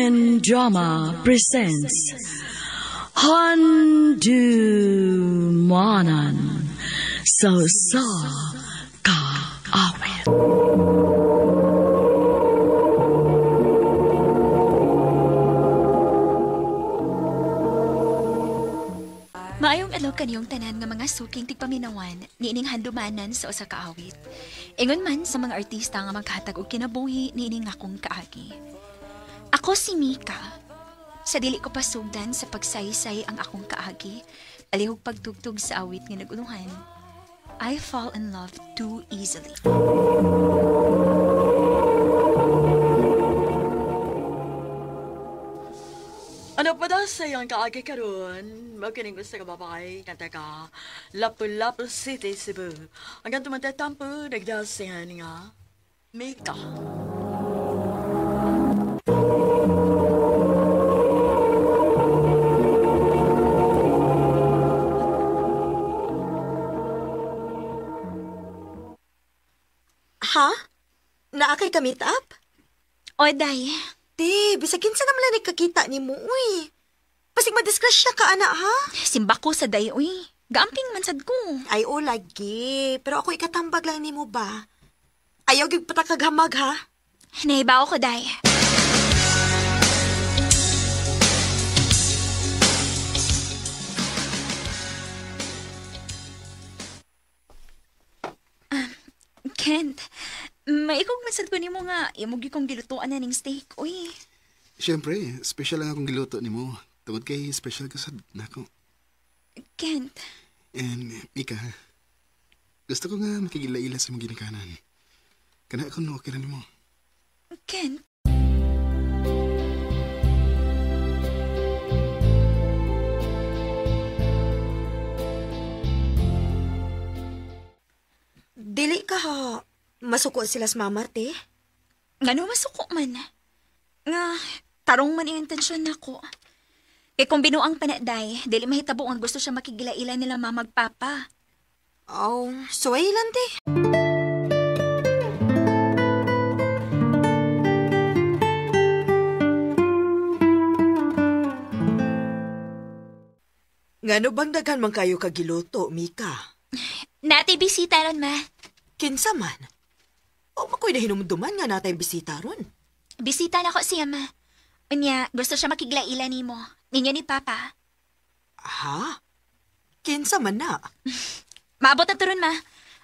Philippine Drama presents Handumanan So Ka Awit. Maayong adlaw kaniyong tanan nga mga suking tigpaminawan niining handumanan sa usa ka awit. Ingon man sa mga artista nga maghatag og kinabuhi niining akong kaagi. Ako si Mika. Sa dili ko pasugdan sa pagsaysay ang akong kaagi, palihog pagtugtog sa awit nga naguluhan. I fall in love too easily. Ano pa daw sa iyong kaagi karon? Magkinig gusto ka babay, kanta ka, Lapu-Lapu City, Cebu. Hanggang tumantatampo, nagdasihan nga, Mika. Ha? Naakay ka meet up? O, day. Di, bisagin sa naman lang nagkakita ni mo, uy. Pasig madisgrasya ka, anak, ha? Simba ko sa day, uy. Gaamping mansad ko. Ay, o, lagi. Pero ako ikatambag lang ni mo ba? Ayaw gyud patakaghamag, ha? Naibaw ko, day. Kent, maikog mansad ko ni mo nga, imugi kong gilutuan na ning steak, uy. Siyempre, special lang akong giluto ni mo. Tungod kay special ka sa nako. Kent. And, Mika, gusto ko nga makigila-ila sa mga ginikanan. Kana ako no, okay rin mo. Kent. Dili ka, ha? Masuko sila sa mama, te? Ngano masuko man? Nga, tarong man yung intensyon nako. Kay kung binuang panaday, dili mahitabo ang gusto siya makigila-ila nila mamagpapa. Oh, suway lang, te. Ngano bang daghan man kayo kagiluto, Mika? Natay bisita ron, ma. Kinsa man? O makoy na hinumduman nga natay bisita ron. Bisita na ko siya, ma. Unya, gusto siya makigila-ila ni mo. Ninyo ni Papa. Ha? Kinsa man na? Maabot na to ron, ma.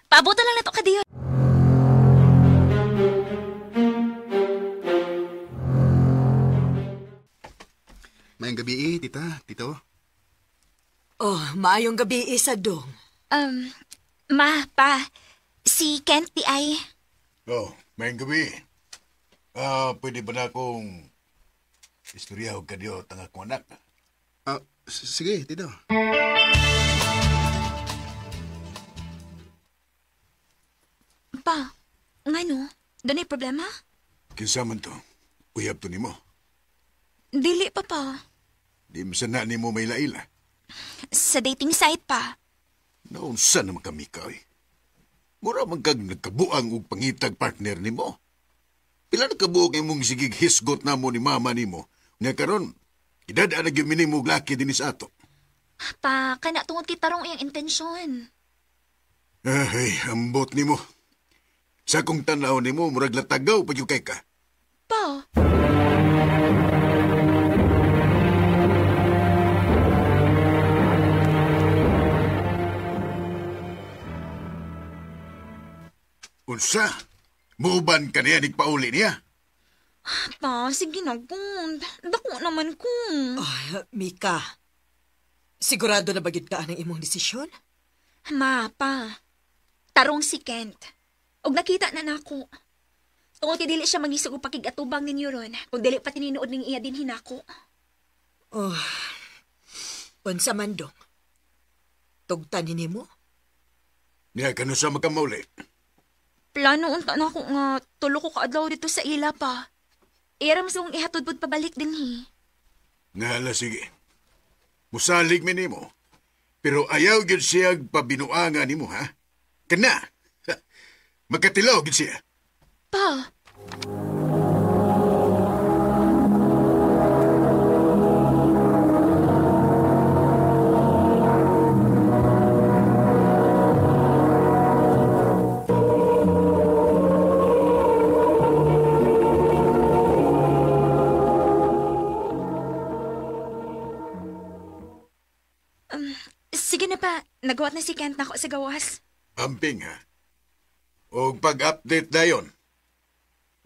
Paabot na lang na to ka diyo. Mayang gabi tita, tito. Oh, maayong gabi isa dong. Ma, pa. Si Kent di ay. Oh, may gabi. Pwede ba na akong istorya o kadyo tanga kong anak? Sige, tito. Pa, ngano? Doon ay problema? Kinsa man to? Uyab to nimo. Dili pa pa. Di masana nimo may laila. Sa dating site pa. Naunsa naman kami ka, eh. Mura man kag nagkabuang og pangitag partner nimo. Pila nagkabuok imong sigig hisgot na mo ni mama nimo. Nga karon, idadaan na gyud minimo og laki din sa ato. Pa, kana tungod kay tarong iyang intensyon. Ay, ambot nimo. Sa kong tanaw nimo, murag latagaw pa yung kay ka. Pa. Unsa? Muuban ka niya, nagpauli niya. Pa, sige na kung. Dako naman kung. Oh, Mika, sigurado na bagid ka ang imong desisyon? Ma, pa. Tarong si Kent. Og nakita na nako. Tungod kay dili siya mangisog og pakigatubang ninyo ron. Kung dili pa tininuod ning iya din hinako. Oh, unsa man dong? Tugtan nimo? Niya ka sa magkamauli. Plano unta na ako nga tulo ko kaadlaw dito sa ila pa. Iram sa kong ihatudpod pabalik din hi. Ngala, sige. Musalig mi nimo. Pero ayaw gyud siya pabinuangan nimo, ha? Kana. Magkatilaw gyud siya. Pa. Basta, nagawat na si Kent na ako sa gawas. Amping ha. O pag-update dayon.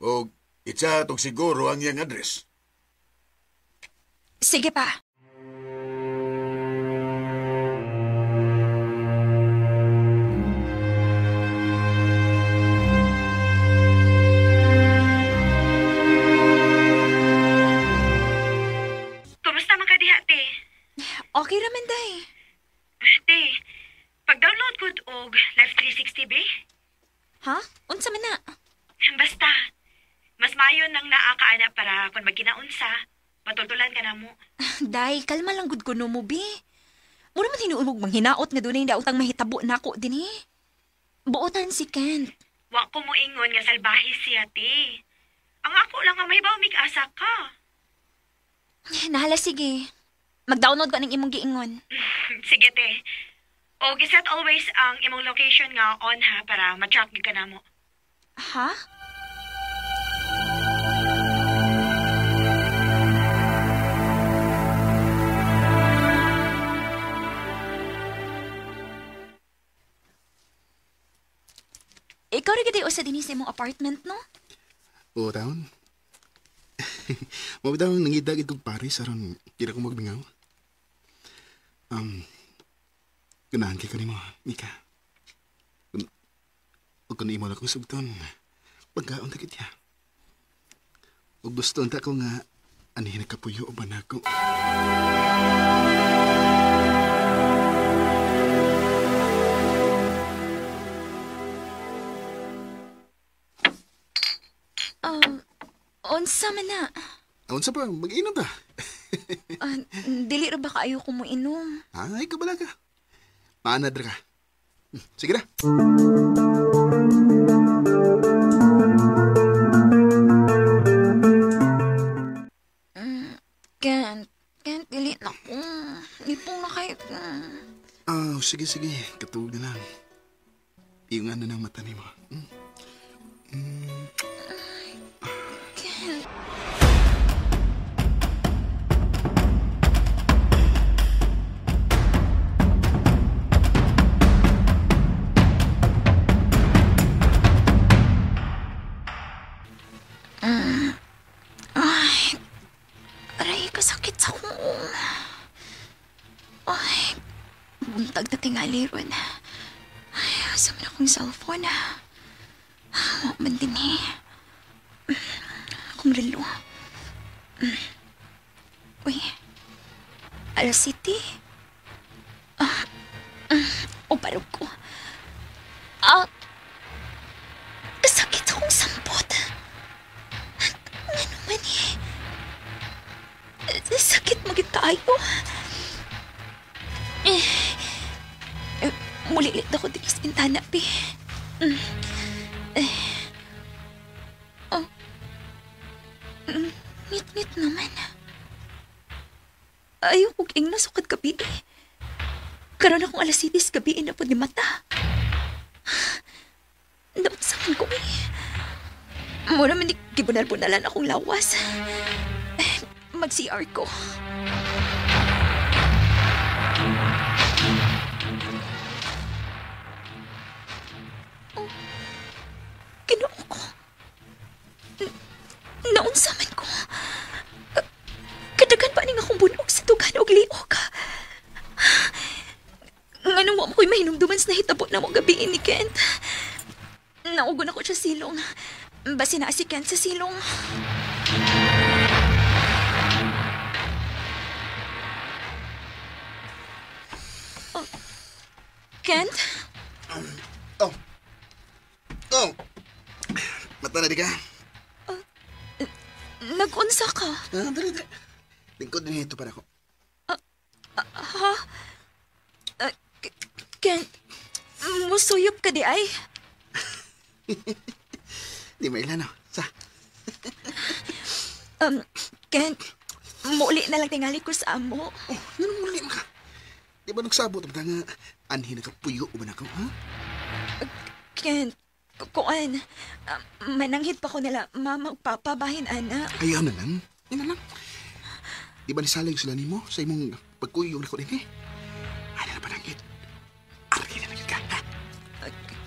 O itsa tong siguro ang iyang address. Sige pa. Kumusta man ka diha, te? Okay raman, day. Te, pag-download ko og Life 360 be? Ha? Unsa man na? Basta, mas mayon nang naakaana para kung magkinaunsa, matultulan ka na mo. Day, kalma lang gud kuno mo, bi. Mura man tinuulog manghinaot nga dunay daotang mahitabo nako dinhi. Buotan si Kent. Wa ko mo ingon nga salbahe siya, te. Ang ako lang ang mahibaw mig-asa ka. Nahala, sige. Mag-download ko ng imong giingon. Sige, te. O giset always ang imong location nga on ha para ma-track ka na mo. Ha? Ikaw rin gadi usa dinhi sa imong apartment, no? Oo, taon. Mabitaw nangidagid kong Paris aron kira ko magbingaw. Ganahan kay ko nimo, Mika. Kung imo na kong sugton, pagkaon ta kitya. Ug gusto unta ko nga anihin nakapuyo ba na ako. Unsa man na? Unsa pa, mag-inom ta. Dili ra ba kaayo ko mo inom? Ay, kabala ka. Maanad ra ka. Sige na. Kent, dili na ko. Nipong na kayo. Sige. Katuog na lang. Iyungan na ng mata ni mo. Kent. Aray, kasakit sa kong. Ay, buntag na tingali ron. Ay, asa man akong cellphone. Huwag man din eh. Akong relo. Uy, alas city. O parog ko. Kasakit sa kong sampot. Ano man eh. Sakit magit kaayo. Mulilit ako din sa bintana, pi. Ngit-ngit naman. Ayaw kong ing nasukad gabi. Karoon akong alas 7 gabi na po di mata. Napsakan ko eh. Muna man di gibunal-bunalan akong lawas. Mag-CR ko. Oh, Ginoo ko. Naunsaman ko. Kadagan pa ning akong bunog sa tugan og liog. Nganong wa mo ko'y mahinumduman sa nahitabo na mo gabi ni Kent. Naugon ako siya silong. Basi na si Kent sa silong. Kent? Mata na di ka. Nag-unsa ka? Dali. Lingkod din ito para ko. Ha? Kent, musuyop ka di ay? Di mailan no. Sa? Kent, muli na lang tingali ko sa amo. Ganun muli mo ka. Di ba nagsabot ba nga anhin na kapuyo ba na ko, ha? Kent, kuan, mananghit pa ko nila magpapabahin, ana. Ayaw na lang. Yan na lang. Di ba nisalig sila ni mo sa imong pagkuyog na ko din eh? Ano na panangit?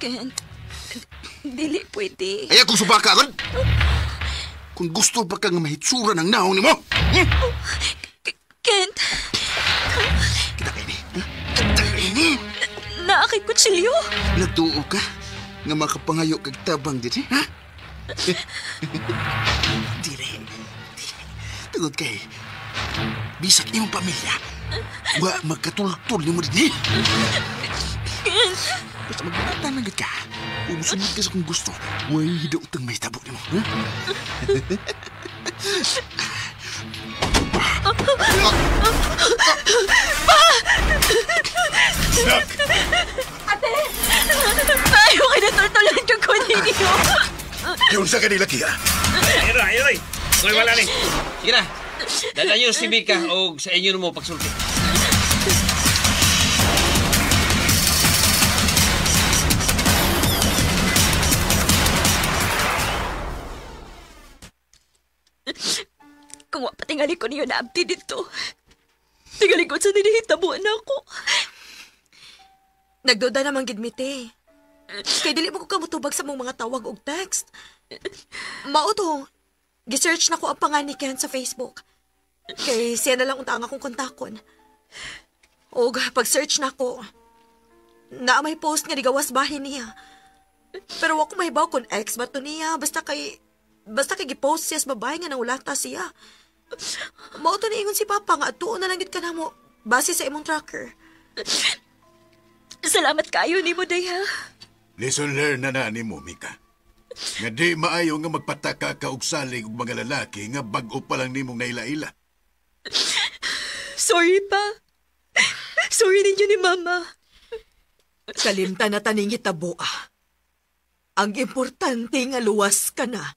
Kent, dili pwede. Ay akong subaka agad. Kung gusto pa kang mahitsura ng naong ni mo. Kent, Kita kayo ni. Kita kayo ni. naakay kutsilyo. Nagtuo ka nga makapangayo kag tabang din, ha? Dire. Tugod kay. Bisag imong pamilya. Wa magkatultol ni mo din, Basta magbata na ka. Kung sunod ka sa kung gusto, way hidaw utang may tabo ni mo, ha? Ate! Ayaw kayo natultulan yung kunin niyo. Yung sa kanila kiya. Ayoy! Koy wala ni. Sige na. Dala nyo si Mika o sa inyo mo pagsulti. Kung wapatingali ko niyo na abdi dito. Tingali ko sa dinihitabuan ako. Nagduda naman gid mi, te. Kay dili mo ko kamutubag sa mong mga tawag og text. Mao to. Gisearch na ko ang pangalan ni Ken sa Facebook. Kay siya na lang unta akong kontakon. Og pag-search na ko, na may post nga digawas bahin niya. Pero ako mahibaw kung ex ba to niya. Basta kay gipost siya sa babae nga naulata siya. Mao to niingon si Papa nga tuon na lang gid ka na mo base sa imong tracker. Salamat kayo ni mo, Daya. Lesson learned na ni mo, Mika. Nga di maayo nga magpataka ka og salig og mga lalaki nga bag-o pa lang nimong naila-ila. Sorry pa. Sorry ninyo ni Mama. Kalimtan na taning hitabo ah. Ang importante nga luwas ka na.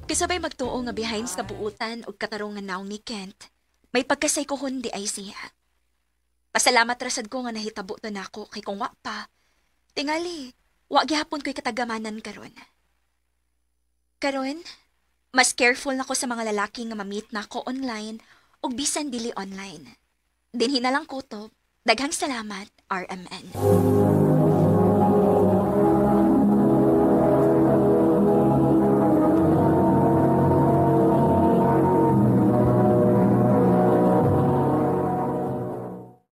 Kasabay magtuo nga behind sa buutan o katarong nga naong ni Kent, may pagkasay ko hundi ay siya. Pasalamat rasad ko nga nahitabo to nako kay kung wa pa. Tingali, wa gihapon ko'y katagamanan karon. Karon, mas careful nako sa mga lalaki nga ma-meet nako online o bisan dili online. Dinhi na lang kutob, daghang salamat, RMN.